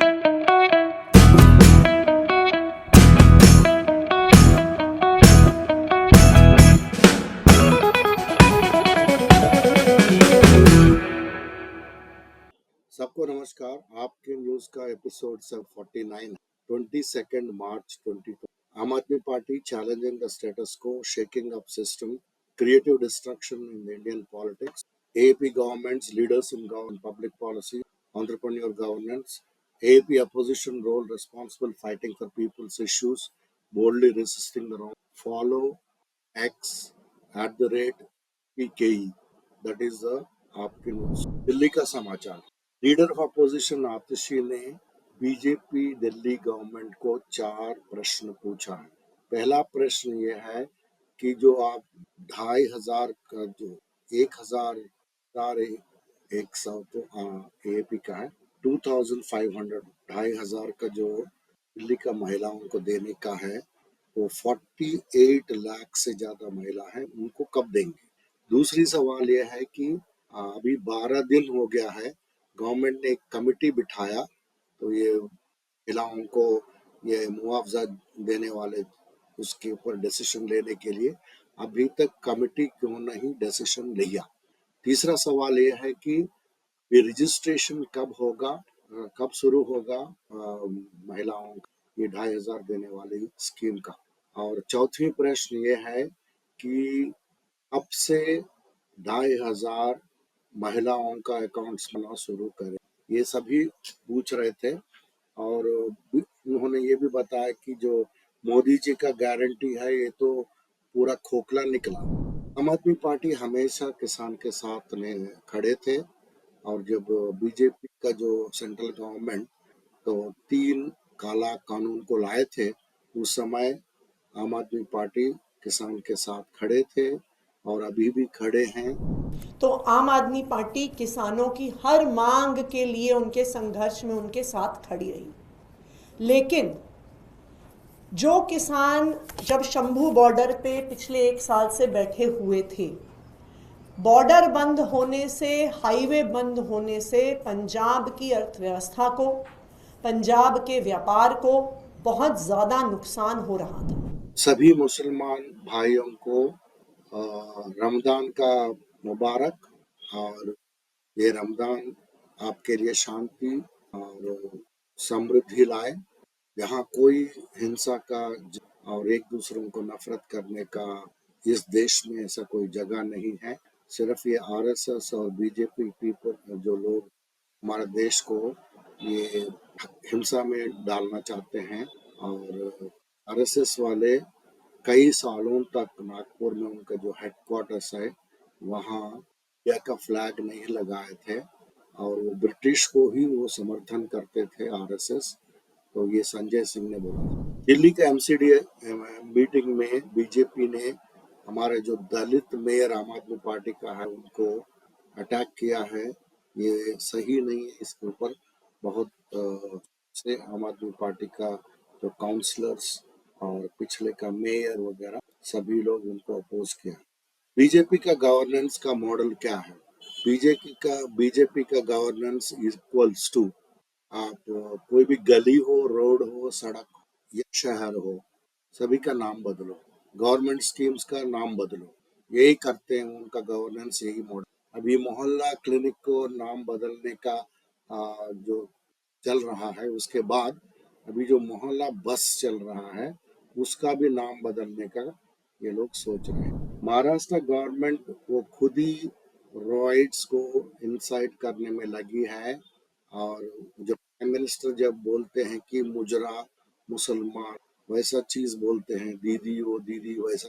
सबको नमस्कार। आपके न्यूज का एपिसोड 49 22 मार्च 2020। आम आदमी party challenging the status quo, shaking up system, creative destruction in Indian politics. AAP government's leaders in public policy, entrepreneur governance. AAP opposition role responsible fighting for people's issues, boldly resisting the wrong. Follow X @PKE. That is the आपके news. Delhi का समाचार। Leader of opposition आतिशी ने BJP Delhi government को 4 प्रश्न पूछा है। पहला प्रश्न ये है कि जो आप 2500 का जो 1,100 तो एपी का है, 2500 2500 का जो दिल्ली का महिलाओं को देने का है, वो 48 लाख से ज्यादा महिला है, उनको कब देंगे। दूसरी सवाल यह है कि अभी 12 दिन हो गया है, गवर्नमेंट ने एक कमिटी बिठाया, तो ये महिलाओं को ये मुआवजा देने वाले उसके ऊपर डिसीजन लेने के लिए अभी तक कमिटी क्यों नहीं डिसीजन लिया। तीसरा सवाल ये है कि ये रजिस्ट्रेशन कब होगा, कब शुरू होगा महिलाओं का ये 2500 देने वाली स्कीम का। और चौथी प्रश्न ये है कि अब से 2500 महिलाओं का अकाउंट्स बनाना शुरू करें। ये सभी पूछ रहे थे और उन्होंने ये भी बताया कि जो मोदी जी का गारंटी है ये तो पूरा खोखला निकला। आम आदमी पार्टी हमेशा किसान के साथ खड़े थे और जब बीजेपी का जो सेंट्रल गवर्नमेंट तो 3 काला कानून को लाए थे, उस समय आम आदमी पार्टी किसान के साथ खड़े थे और अभी भी खड़े हैं। तो आम आदमी पार्टी किसानों की हर मांग के लिए उनके संघर्ष में उनके साथ खड़ी रही। लेकिन जो किसान जब शंभू बॉर्डर पे पिछले 1 साल से बैठे हुए थे, बॉर्डर बंद होने से, हाईवे बंद होने से पंजाब की अर्थव्यवस्था को, पंजाब के व्यापार को बहुत ज़्यादा नुकसान हो रहा था। सभी मुसलमान भाइयों को रमजान का मुबारक, और ये रमजान आपके लिए शांति और समृद्धि लाए, यहाँ कोई हिंसा का और एक दूसरों को नफरत करने का इस देश में ऐसा कोई जगह नहीं है। सिर्फ ये आरएसएस और बीजेपी पीपल जो लोग हमारे देश को ये हिंसा में डालना चाहते हैं, और आरएसएस वाले कई सालों तक नागपुर में उनका जो हेडक्वार्टर्स है वहाँ इंडिया का फ्लैग नहीं लगाए थे और वो ब्रिटिश को ही वो समर्थन करते थे आरएसएस। तो ये संजय सिंह ने बोला। दिल्ली का एमसीडी मीटिंग में बीजेपी ने हमारे जो दलित मेयर आम आदमी पार्टी का है उनको अटैक किया है, ये सही नहीं है। इसके ऊपर बहुत से आम आदमी पार्टी का जो काउंसलर्स और पिछले का मेयर वगैरह सभी लोग उनको अपोज किया। बीजेपी का गवर्नेंस का मॉडल क्या है? बीजेपी का गवर्नेंस इक्वल्स टू, आप कोई भी गली हो, रोड हो, सड़क या शहर हो, सभी का नाम बदलो, गवर्नमेंट स्कीम्स का नाम बदलो, यही करते हैं उनका गवर्नेंस, यही मॉडल। अभी मोहल्ला क्लिनिक को नाम बदलने का जो चल रहा है, उसके बाद अभी जो मोहल्ला बस चल रहा है उसका भी नाम बदलने का ये लोग सोच रहे हैं। महाराष्ट्र गवर्नमेंट वो खुद ही रॉयट्स को इंसाइट करने में लगी है, और जब प्राइम मिनिस्टर जब बोलते हैं कि मुजरा मुसलमान वैसा चीज बोलते हैं, दीदी वो दीदी वैसा,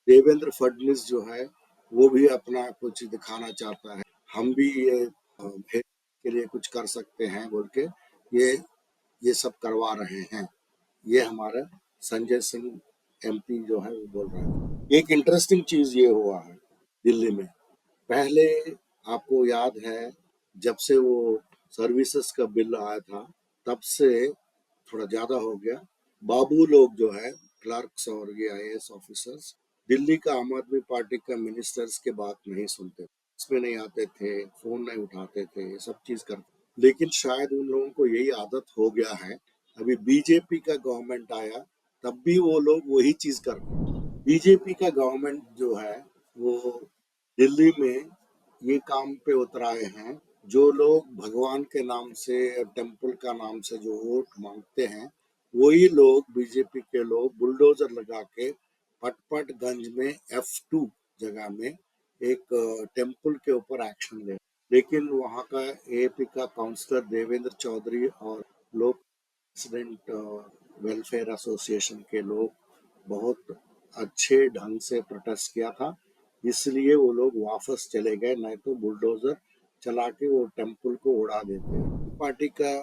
देवेंद्र फडणवीस जो है वो भी अपना कुछ दिखाना चाहता है, हम भी ये भेद के लिए कुछ कर सकते हैं बोल के ये सब करवा रहे हैं। ये हमारा संजय सिंह एमपी जो है वो बोल रहा है। एक इंटरेस्टिंग चीज ये हुआ है दिल्ली में, पहले आपको याद है जब से वो सर्विसेज का बिल आया था तब से थोड़ा ज्यादा हो गया, बाबू लोग जो है क्लर्क्स और ये आईएएस ऑफिसर्स दिल्ली का आम आदमी पार्टी का मिनिस्टर्स के बात नहीं सुनते, इसमें नहीं आते थे, फोन नहीं उठाते थे, ये सब चीज करते। लेकिन शायद उन लोगों को यही आदत हो गया है। अभी बीजेपी का गवर्नमेंट आया तब भी वो लोग वही चीज कर रहे हैं। बीजेपी का गवर्नमेंट जो है वो दिल्ली में ये काम पे उतराए हैं, जो लोग भगवान के नाम से टेम्पल का नाम से जो वोट मांगते हैं, वही लोग बीजेपी के लोग बुलडोजर लगा के पटपटगंज में F2 जगह में एक टेम्पल के ऊपर एक्शन ले। लेकिन वहाँ का एपी का काउंसलर देवेंद्र चौधरी और लोग रेसिडेंट वेलफेयर एसोसिएशन के लोग बहुत अच्छे ढंग से प्रोटेस्ट किया था, इसलिए वो लोग वापस चले गए, नहीं तो बुलडोजर चला के वो टेम्पल को उड़ा देते। पार्टी का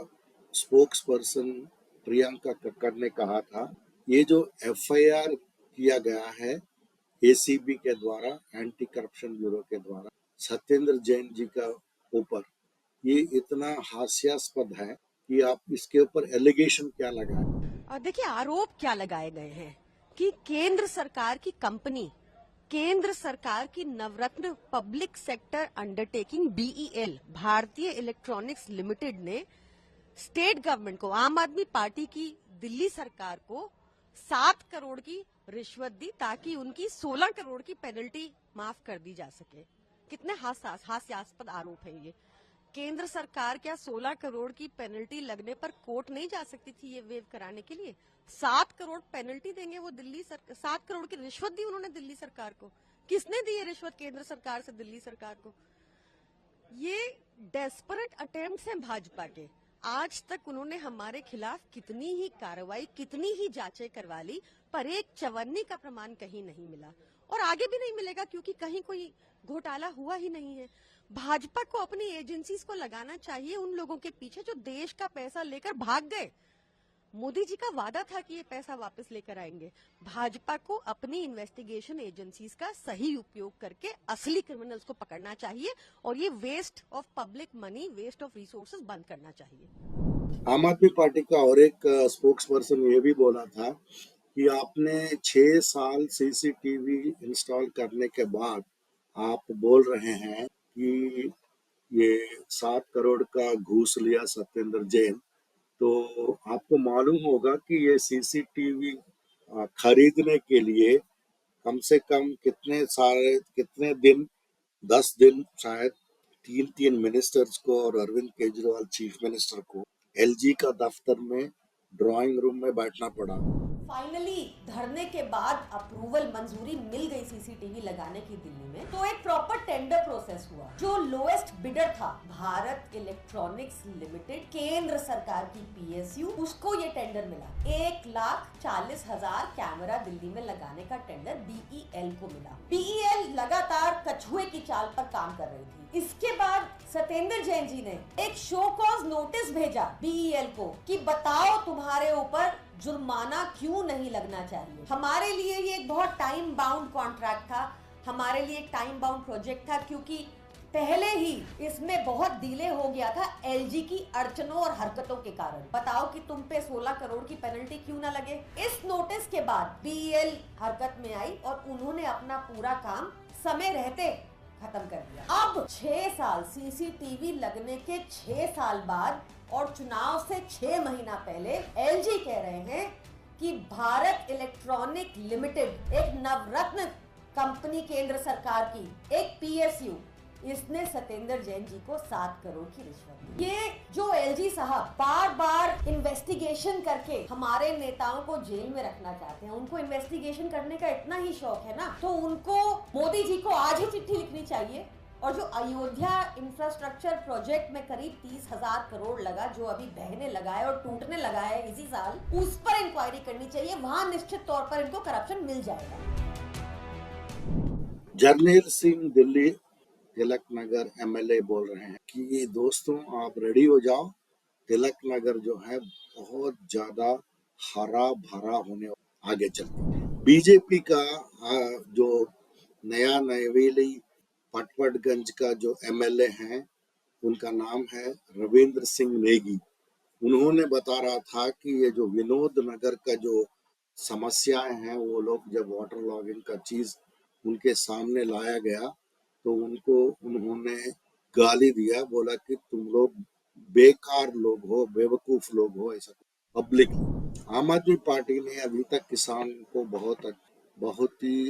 स्पोक्स पर्सन प्रियंका कक्कड़ ने कहा था, ये जो एफआईआर किया गया है एसीबी के द्वारा, एंटी करप्शन ब्यूरो के द्वारा सत्येंद्र जैन जी का ऊपर, ये इतना हास्यास्पद है कि आप इसके ऊपर एलिगेशन क्या लगाए। और देखिए आरोप क्या लगाए गए हैं कि केंद्र सरकार की कंपनी, केंद्र सरकार की नवरत्न पब्लिक सेक्टर अंडरटेकिंग बीईएल भारतीय इलेक्ट्रॉनिक्स लिमिटेड ने स्टेट गवर्नमेंट को, आम आदमी पार्टी की दिल्ली सरकार को 7 करोड़ की रिश्वत दी ताकि उनकी 16 करोड़ की पेनल्टी माफ कर दी जा सके। कितने हास्यास्पद आरोप है ये। केंद्र सरकार क्या 16 करोड़ की पेनल्टी लगने पर कोर्ट नहीं जा सकती थी ये वेव कराने के लिए? 7 करोड़ पेनल्टी देंगे वो दिल्ली सरकार, 7 करोड़ की रिश्वत दी उन्होंने दिल्ली सरकार को। किसने दी ये रिश्वत केंद्र सरकार से दिल्ली सरकार को? ये डेस्परेट अटेम्प्ट्स हैं भाजपा के। आज तक उन्होंने हमारे खिलाफ कितनी ही कार्रवाई, कितनी ही जांचें करवा ली, पर एक चवन्नी का प्रमाण कहीं नहीं मिला और आगे भी नहीं मिलेगा क्योंकि कहीं कोई घोटाला हुआ ही नहीं है। भाजपा को अपनी एजेंसीज को लगाना चाहिए उन लोगों के पीछे जो देश का पैसा लेकर भाग गए। मोदी जी का वादा था कि ये पैसा वापस लेकर आएंगे। भाजपा को अपनी इन्वेस्टिगेशन एजेंसीज का सही उपयोग करके असली क्रिमिनल्स को पकड़ना चाहिए और ये waste of public money, waste of resources बंद करना चाहिए। आम आदमी पार्टी का और एक स्पोक्स पर्सन ये भी बोला था कि आपने 6 साल सीसीटीवी इंस्टॉल करने के बाद आप बोल रहे हैं कि ये 7 करोड़ का घूस लिया सत्येंद्र जैन, तो आपको मालूम होगा कि ये सीसीटीवी खरीदने के लिए कम से कम कितने दिन, 10 दिन शायद, 3 मिनिस्टर्स को और अरविंद केजरीवाल चीफ मिनिस्टर को एलजी का दफ्तर में ड्राइंग रूम में बैठना पड़ा। फाइनली धरने के बाद अप्रूवल, मंजूरी मिल गई सीसीटीवी लगाने की दिल्ली में, तो एक प्रॉपर टेंडर प्रोसेस हुआ। जो लोएस्ट बिडर था भारत इलेक्ट्रॉनिक्स लिमिटेड, केंद्र सरकार की पीएसयू, उसको ये टेंडर मिला। 1,40,000 कैमरा दिल्ली में लगाने का टेंडर बीईएल को मिला। बीईएल लगातार कछुए की चाल पर काम कर रही थी। इसके बाद सत्येंद्र जैन जी ने एक शो कॉज नोटिस भेजा बीईएल को कि बताओ तुम्हारे ऊपर जुर्माना क्यों नहीं लगना चाहिए। हमारे लिए ये एक बहुत टाइम बाउंड कॉन्ट्रैक्ट था, हमारे लिए एक टाइम बाउंड प्रोजेक्ट था, क्योंकि पहले ही इसमें बहुत डिले हो गया था एलजी की अड़चनों और हरकतों के कारण। बताओ कि तुम पे 16 करोड़ की पेनल्टी क्यों ना लगे। इस नोटिस के बाद बीईएल हरकत में आई और उन्होंने अपना पूरा काम समय रहते खत्म कर दिया। अब 6 साल, सीसीटीवी लगने के 6 साल बाद और चुनाव से 6 महीना पहले एलजी कह रहे हैं कि भारत इलेक्ट्रॉनिक लिमिटेड, एक नवरत्न कंपनी केंद्र सरकार की, एक पीएसयू, इसने सत्येंद्र जैन जी को 7 करोड़ की रिश्वत दी। ये जो एलजी साहब बार बार इन्वेस्टिगेशन करके हमारे नेताओं को जेल में रखना चाहते हैं, उनको इन्वेस्टिगेशन करने का इतना ही शौक है ना, तो उनको मोदी जी को आज ही चिट्ठी लिखनी चाहिए और जो अयोध्या इंफ्रास्ट्रक्चर प्रोजेक्ट में करीब 30,000 करोड़ लगा, जो अभी बहने लगा है और टूटने लगा है इसी साल, उस पर इंक्वायरी करनी चाहिए। वहां निश्चित तौर पर इनको करप्शन मिल जाएगा। जरनैल सिंह दिल्ली तिलक नगर एमएलए बोल रहे हैं कि दोस्तों आप रेडी हो जाओ, तिलक नगर जो है बहुत ज्यादा हरा भरा होने आगे चलते। बीजेपी का जो नया नवेली पटपटगंज का जो एमएलए हैं, उनका नाम है रविंद्र सिंह नेगी। उन्होंने बता रहा था कि ये जो विनोद नगर का जो समस्याएं हैं, वो लोग जब वाटर लॉगिंग का चीज उनके सामने लाया गया तो उन्होंने गाली दिया, बोला कि तुम लोग बेकार लोग हो, बेवकूफ लोग हो, ऐसा पब्लिक। आम आदमी पार्टी ने अभी तक किसान को बहुत ही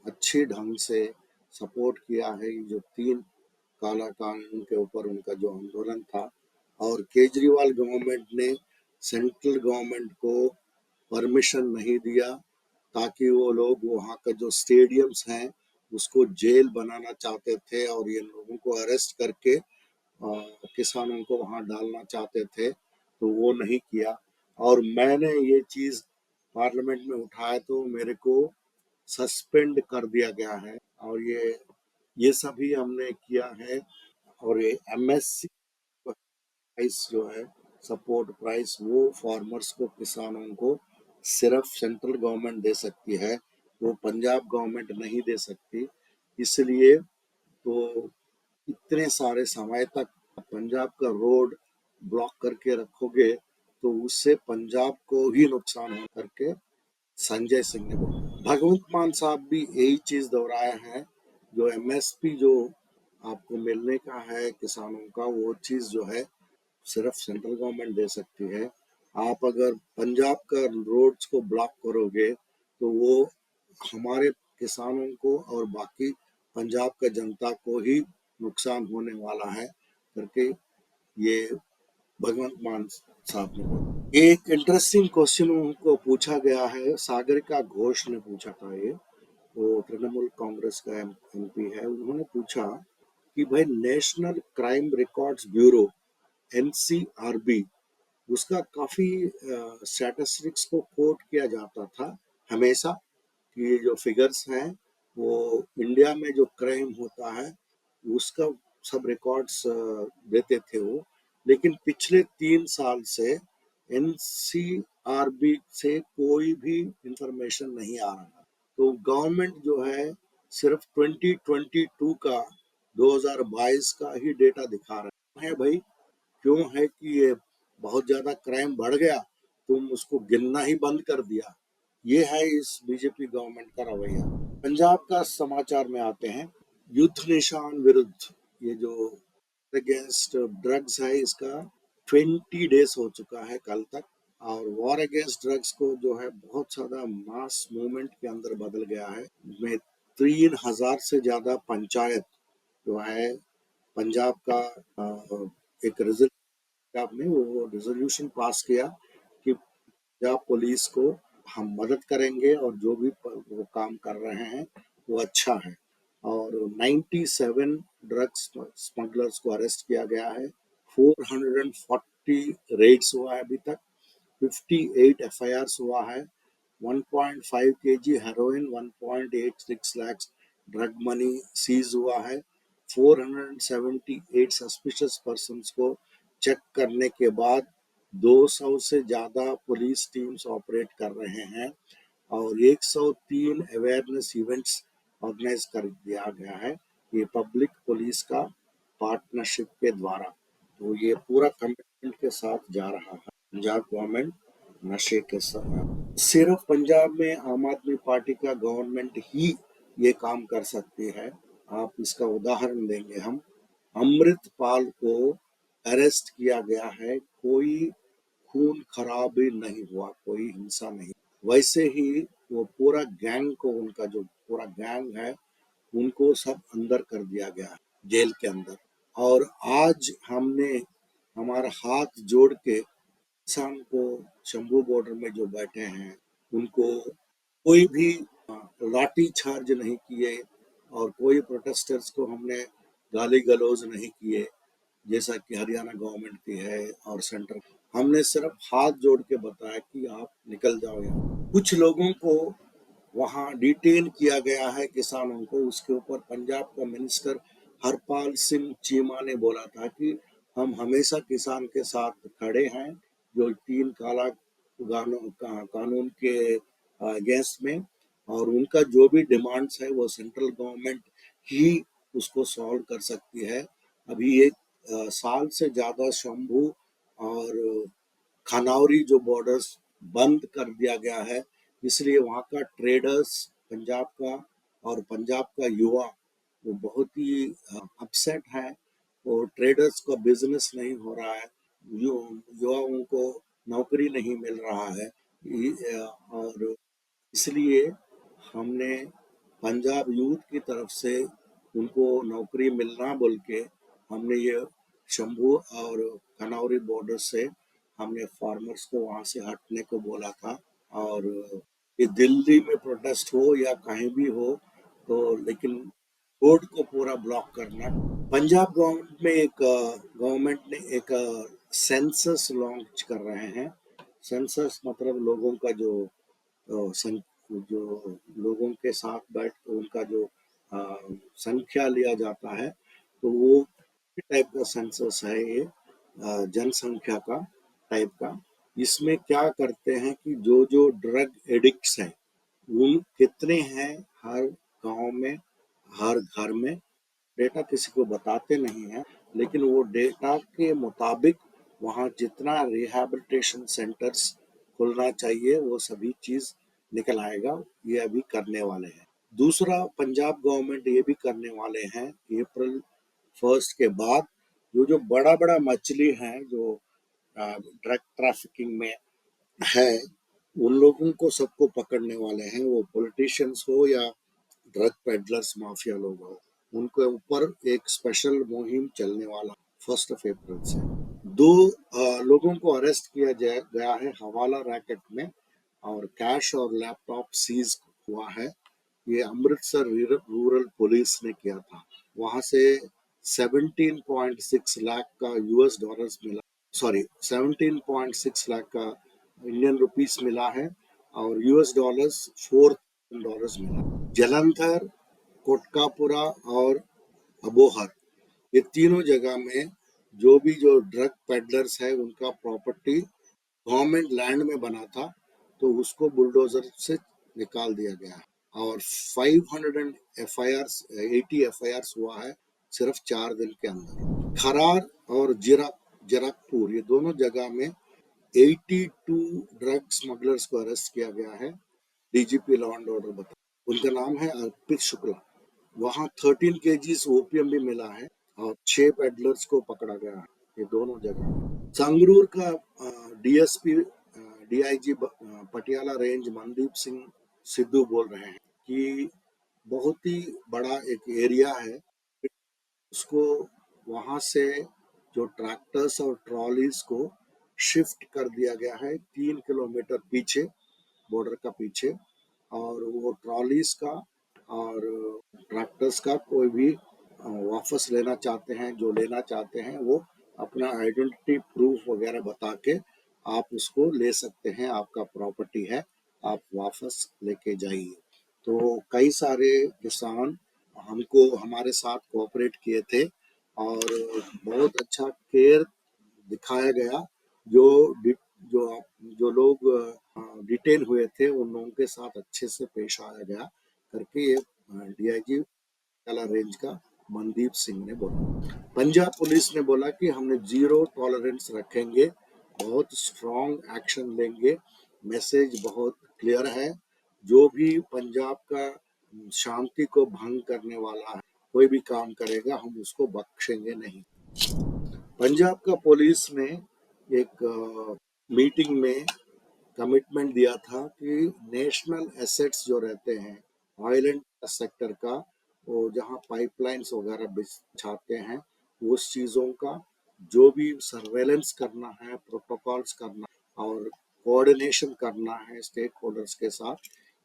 अच्छे ढंग से सपोर्ट किया है। ये जो 3 काला कानून के ऊपर उनका जो आंदोलन था, और केजरीवाल गवर्नमेंट ने सेंट्रल गवर्नमेंट को परमिशन नहीं दिया, ताकि वो लोग वहाँ का जो स्टेडियम्स हैं उसको जेल बनाना चाहते थे और ये लोगों को अरेस्ट करके किसानों को वहाँ डालना चाहते थे, तो वो नहीं किया। और मैंने ये चीज पार्लियामेंट में उठाया तो मेरे को सस्पेंड कर दिया गया है, और ये सभी हमने किया है। और ये एमएससी प्राइस जो है, सपोर्ट प्राइस, वो फार्मर्स को, किसानों को सिर्फ सेंट्रल गवर्नमेंट दे सकती है, वो पंजाब गवर्नमेंट नहीं दे सकती। इसलिए तो इतने सारे समय तक पंजाब का रोड ब्लॉक करके रखोगे तो उससे पंजाब को ही नुकसान हो करके संजय सिंह ने बोला। भगवंत मान साहब भी यही चीज दोहराया है, जो एमएसपी जो आपको मिलने का है किसानों का, वो चीज जो है सिर्फ सेंट्रल गवर्नमेंट दे सकती है। आप अगर पंजाब का रोड्स को ब्लॉक करोगे तो वो हमारे किसानों को और बाकी पंजाब का जनता को ही नुकसान होने वाला है करके ये भगवंत मान साहब ने बोला। एक इंटरेस्टिंग क्वेश्चन उनको पूछा गया है, सागरिका घोष ने पूछा था। ये वो तृणमूल कांग्रेस का एमपी है। उन्होंने पूछा कि भाई national crime records bureau NCRB, उसका काफी स्टैटिस्टिक्स को कोट किया जाता था हमेशा कि ये जो फिगर्स हैं वो इंडिया में जो क्राइम होता है उसका सब रिकॉर्ड्स देते थे वो। लेकिन पिछले 3 साल से एनसीआरबी से कोई भी इंफॉर्मेशन नहीं आ रहा। तो गवर्नमेंट जो है सिर्फ 2022 का 2022 का ही डेटा दिखा रहा है। भाई क्यों है कि ये बहुत ज्यादा क्राइम बढ़ गया, तुम उसको गिनना ही बंद कर दिया। ये है इस बीजेपी गवर्नमेंट का रवैया। पंजाब का समाचार में आते हैं। युद्ध निशान विरुद्ध, ये जो अगेंस्ट ड्रग्स है, इसका 20 डेज हो चुका है कल तक। और वॉर अगेंस्ट ड्रग्स को जो है बहुत ज्यादा मास मूवमेंट के अंदर बदल गया है। में 3000 से ज्यादा पंचायत जो है पंजाब का एक ने वो रेजोल्यूशन पास किया कि पंजाब पुलिस को हम मदद करेंगे और जो भी वो काम कर रहे हैं वो अच्छा है। और 97 ड्रग्स स्मगलर्स को अरेस्ट किया गया है। 440 रेड्स हुआ है अभी तक। 58 एफआईआर्स हुआ है। 1.5 kg heroin, 1.86 lakh drug money seize हुआ है। 478 सस्पिशियस पर्सन्स को चेक करने के बाद 200 से ज्यादा पुलिस टीम्स ऑपरेट कर रहे हैं और 103 अवेयरनेस इवेंट्स ऑर्गेनाइज कर दिया गया है ये पब्लिक पुलिस का पार्टनरशिप के द्वारा। तो ये पूरा कमिटमेंट के साथ जा रहा है पंजाब गवर्नमेंट नशे के साथ। सिर्फ पंजाब में आम आदमी पार्टी का गवर्नमेंट ही ये काम कर सकती है। आप इसका उदाहरण देंगे हम। अमृतपाल को अरेस्ट किया गया है, कोई खून खराबी नहीं हुआ, कोई हिंसा नहीं। वैसे ही वो पूरा गैंग को, उनका जो पूरा गैंग है उनको सब अंदर कर दिया गया है जेल के अंदर। और आज हमने हमारा हाथ जोड़ के किसान को, शंभू बॉर्डर में जो बैठे हैं उनको कोई भी लाठी चार्ज नहीं किए और कोई प्रोटेस्टर्स को हमने गाली गलौज नहीं किए जैसा कि हरियाणा गवर्नमेंट की है और सेंटर। हमने सिर्फ हाथ जोड़ के बताया कि आप निकल जाओ यहाँ। कुछ लोगों को वहाँ डिटेन किया गया है किसानों को। उसके ऊपर पंजाब का मिनिस्टर हरपाल सिंह चीमा ने बोला था कि हम हमेशा किसान के साथ खड़े हैं जो 3 काला कानून के अगेंस्ट में, और उनका जो भी डिमांड्स है वो सेंट्रल गवर्नमेंट ही उसको सॉल्व कर सकती है। अभी 1 साल से ज्यादा शंभू और खनौरी जो बॉर्डर्स बंद कर दिया गया है, इसलिए वहाँ का ट्रेडर्स पंजाब का और पंजाब का युवा वो बहुत ही अपसेट है और ट्रेडर्स का बिजनेस नहीं हो रहा है। युवाओं को नौकरी नहीं मिल रहा है, और इसलिए हमने पंजाब यूथ की तरफ से उनको नौकरी मिलना बोल के हमने ये शंभू और खनौरी बॉर्डर से हमने फार्मर्स को वहां से हटने को बोला था। और ये दिल्ली में प्रोटेस्ट हो या कहीं भी हो, तो लेकिन रोड को पूरा ब्लॉक करना। पंजाब गवर्नमेंट ने एक सेंसस लॉन्च कर रहे हैं। सेंसस मतलब लोगों का जो लोगों के साथ बैठ के उनका जो अ, संख्या लिया जाता है, तो वो टाइप का सेंसस है ये, जनसंख्या का टाइप का। इसमें क्या करते हैं कि जो जो ड्रग एडिक्ट्स हैं वो कितने हैं हर गांव में, हर घर में, डेटा किसी को बताते नहीं है, लेकिन वो डेटा के मुताबिक वहाँ जितना रिहैबिलिटेशन सेंटर्स खुलना चाहिए वो सभी चीज निकल आएगा। ये अभी करने वाले हैं। दूसरा, पंजाब गवर्नमेंट ये भी करने वाले हैं April 1 के बाद जो जो बड़ा बड़ा मछली है जो ड्रग ट्रैफिकिंग में है, उन लोगों को सबको पकड़ने वाले हैं, वो पॉलिटिशियंस हो या ड्रग पेडलर्स माफिया लोग हो, उनके ऊपर एक स्पेशल मुहिम चलने वाला 1 अप्रैल से। दो लोगों को अरेस्ट किया गया है हवाला रैकेट में, और कैश और लैपटॉप सीज हुआ है। ये अमृतसर रूरल पुलिस ने किया था। वहां से 17.6 लाख का US डॉलर्स मिला, सॉरी 17.6 लाख का इंडियन रुपीस मिला है, और US डॉलर्स $4,000 मिला। जलंधर, कोटकापुरा और अबोहर, ये तीनों जगह में जो ड्रग पेडलर्स है उनका प्रॉपर्टी गवर्नमेंट लैंड में बना था, तो उसको बुलडोजर से निकाल दिया गया है। और 580 FIRs हुआ है सिर्फ 4 दिन के अंदर। खरार और जीरकपुर, ये दोनों जगह में 82 ड्रग स्मगलर्स को अरेस्ट किया गया है। DGP लॉ एंड ऑर्डर बता, उनका नाम है अर्पित शुक्ला। वहाँ 13 kgs ओपियम भी मिला है और 6 पेडलर्स को पकड़ा गया है, ये दोनों जगह। संगरूर का DSP DIG Patiala range Mandeep Singh Sidhu बोल रहे हैं कि बहुत ही बड़ा एक एरिया है, उसको वहां से जो ट्रैक्टर्स और ट्रॉलीज को शिफ्ट कर दिया गया है 3 किलोमीटर पीछे, बॉर्डर का पीछे। और वो ट्रॉलीज का और ट्रैक्टर्स का कोई भी वापस लेना चाहते हैं, जो लेना चाहते हैं वो अपना आइडेंटिटी प्रूफ वगैरह बता के आप उसको ले सकते हैं, आपका प्रॉपर्टी है, आप वापस लेके जाइए। तो कई सारे किसान हमको हमारे साथ कोऑपरेट किए थे और बहुत अच्छा केयर दिखाया गया। जो जो जो लोग डिटेन हुए थे उन लोगों के साथ अच्छे से पेश आया गया करके ये DIG कला रेंज का मनदीप सिंह ने बोला। पंजाब पुलिस ने बोला कि हमने 0 टॉलरेंस रखेंगे, बहुत स्ट्रॉन्ग एक्शन लेंगे, मैसेज बहुत क्लियर है। जो भी पंजाब का शांति को भंग करने वाला है, कोई भी काम करेगा, हम उसको बख्शेंगे नहीं। पंजाब का पुलिस ने एक मीटिंग में कमिटमेंट दिया था कि नेशनल एसेट्स जो रहते हैं ऑयल एंड सेक्टर का, वो जहाँ पाइपलाइंस वगैरह बिछाते हैं, उस चीज़ों का जो भी सर्वेलेंस करना है, प्रोटोकॉल्स करना और कोऑर्डिनेशन करना है स्टेक होल्डर्स के साथ,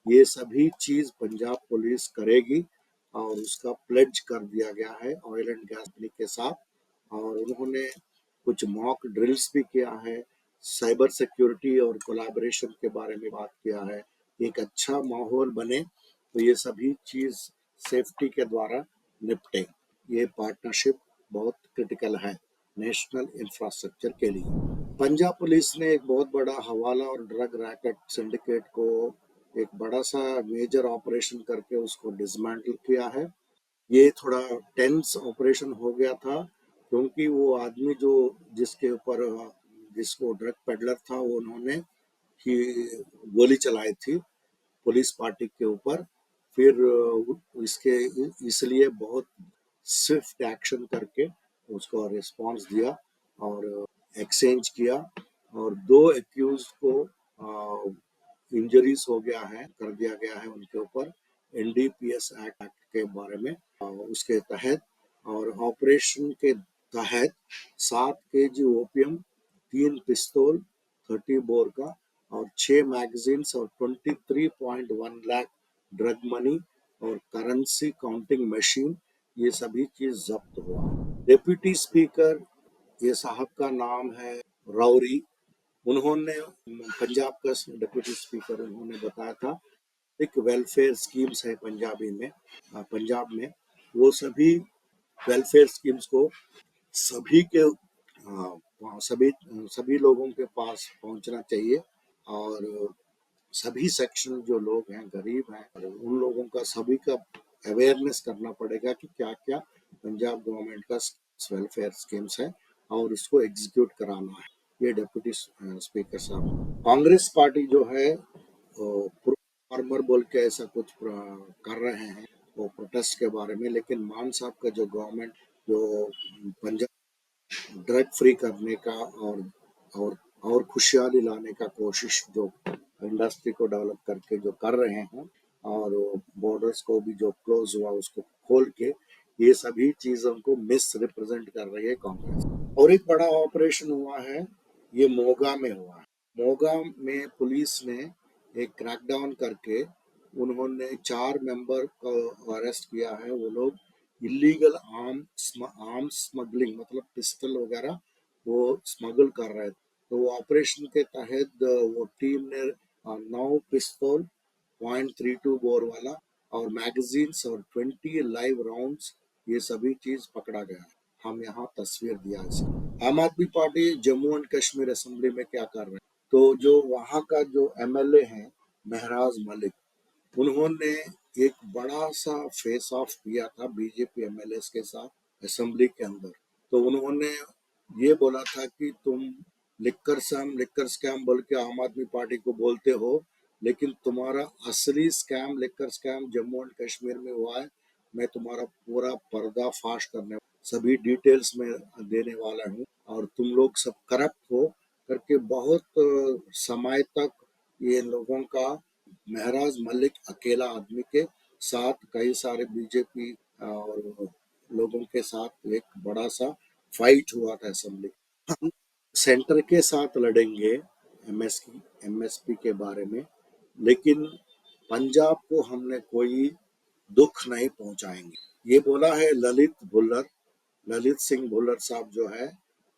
ये सभी चीज़ पंजाब पुलिस करेगी। और उसका प्लेज कर दिया गया है ऑयल एंड गैस कंपनी के साथ। और उन्होंने कुछ मॉक ड्रिल्स भी किया है, साइबर सिक्योरिटी और कोलैबोरेशन के बारे में बात किया है। एक अच्छा माहौल बने तो ये सभी चीज सेफ्टी के द्वारा निपटे। ये पार्टनरशिप बहुत क्रिटिकल है नेशनल इंफ्रास्ट्रक्चर के लिए। पंजाब पुलिस ने एक बहुत बड़ा हवाला और ड्रग रैकेट सिंडिकेट को एक बड़ा सा मेजर ऑपरेशन करके उसको डिसमेंटल किया है। ये थोड़ा टेंस ऑपरेशन हो गया था क्योंकि वो आदमी जो जिसके ऊपर जिसको ड्रग पेडलर था, वो उन्होंने ही गोली चलाई थी पुलिस पार्टी के ऊपर। फिर इसके इसलिए बहुत स्विफ्ट एक्शन करके उसको रिस्पांस दिया और एक्सचेंज किया और 2 एक्यूज को इंजरीज हो गया है, कर दिया गया है उनके ऊपर एनडीपीएस एक्ट के बारे में उसके तहत। और ऑपरेशन के तहत 7 केजी ओपियम, 3 पिस्तौल, 30 बोर का और 6 मैगजीन्स और 23.1 लाख ड्रग मनी और करेंसी काउंटिंग मशीन, ये सभी चीज जब्त हुआ। डिप्टी स्पीकर, ये साहब का नाम है रौरी। उन्होंने पंजाब का डिप्टी स्पीकर उन्होंने बताया था एक वेलफेयर स्कीम्स है पंजाब में वो सभी वेलफेयर स्कीम्स को सभी के सभी लोगों के पास पहुंचना चाहिए और सभी सेक्शन जो लोग हैं गरीब हैं और उन लोगों का सभी का अवेयरनेस करना पड़ेगा कि क्या क्या पंजाब गवर्नमेंट का वेलफेयर स्कीम्स है और उसको एग्जीक्यूट कराना है। ये डिप्टी स्पीकर साहब। कांग्रेस पार्टी जो है फार्मर बोल के ऐसा कुछ कर रहे हैं वो प्रोटेस्ट के बारे में, लेकिन मान साहब का जो गवर्नमेंट जो पंजाब ड्रग फ्री करने का और खुशहाली लाने का कोशिश जो इंडस्ट्री को डेवलप करके जो कर रहे हैं और बॉर्डर्स को भी जो क्लोज हुआ उसको खोल के ये सभी चीजों को मिस रिप्रेजेंट कर रही है कांग्रेस। और एक बड़ा ऑपरेशन हुआ है, ये मोगा में हुआ है। मोगा में पुलिस ने एक क्रैकडाउन करके उन्होंने 4 मेंबर को अरेस्ट किया है। वो लोग इलीगल आर्म्स स्मगलिंग मतलब पिस्टल वगैरह वो स्मगल कर रहे थे। तो वो ऑपरेशन के तहत वो टीम ने 9 पिस्तौल, .32 बोर वाला और मैगजीन्स और 20 लाइव राउंड्स, ये सभी चीज पकड़ा गया है। हम यहाँ तस्वीर दिया है। आम आदमी party Jammu and Kashmir assembly में क्या कर रहे हैं, तो जो वहाँ का जो एमएलए है महराज मलिक, उन्होंने एक बड़ा सा फेस ऑफ किया था बीजेपी एमएलए के साथ असेंबली के अंदर। तो उन्होंने ये बोला था कि तुम लिक्कर स्कैम बोल के आम आदमी पार्टी को बोलते हो, लेकिन तुम्हारा असली scam liquor scam Jammu and Kashmir में हुआ है। मैं तुम्हारा पूरा पर्दाफाश करने सभी डिटेल्स में देने वाला हूँ और तुम लोग सब करप्ट हो करके बहुत समय तक ये लोगों का महराज मलिक अकेला आदमी के साथ कई सारे बीजेपी और लोगों के साथ एक बड़ा सा फाइट हुआ था असेंबली। हम सेंटर के साथ लड़ेंगे एमएसपी के बारे में, लेकिन पंजाब को हमने कोई दुख नहीं पहुंचाएंगे। ये बोला है ललित सिंह भुल्लर साहब जो है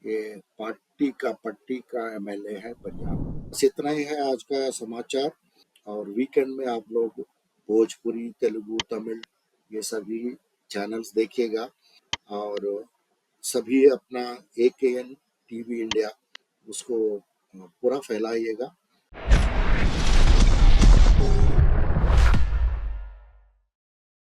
ये पट्टी का एमएलए है पंजाब। बस इतना ही है आज का समाचार। और वीकेंड में आप लोग भोजपुरी, तेलुगु, तमिल ये सभी चैनल्स देखिएगा और सभी अपना AKN टीवी इंडिया उसको पूरा फैलाइएगा।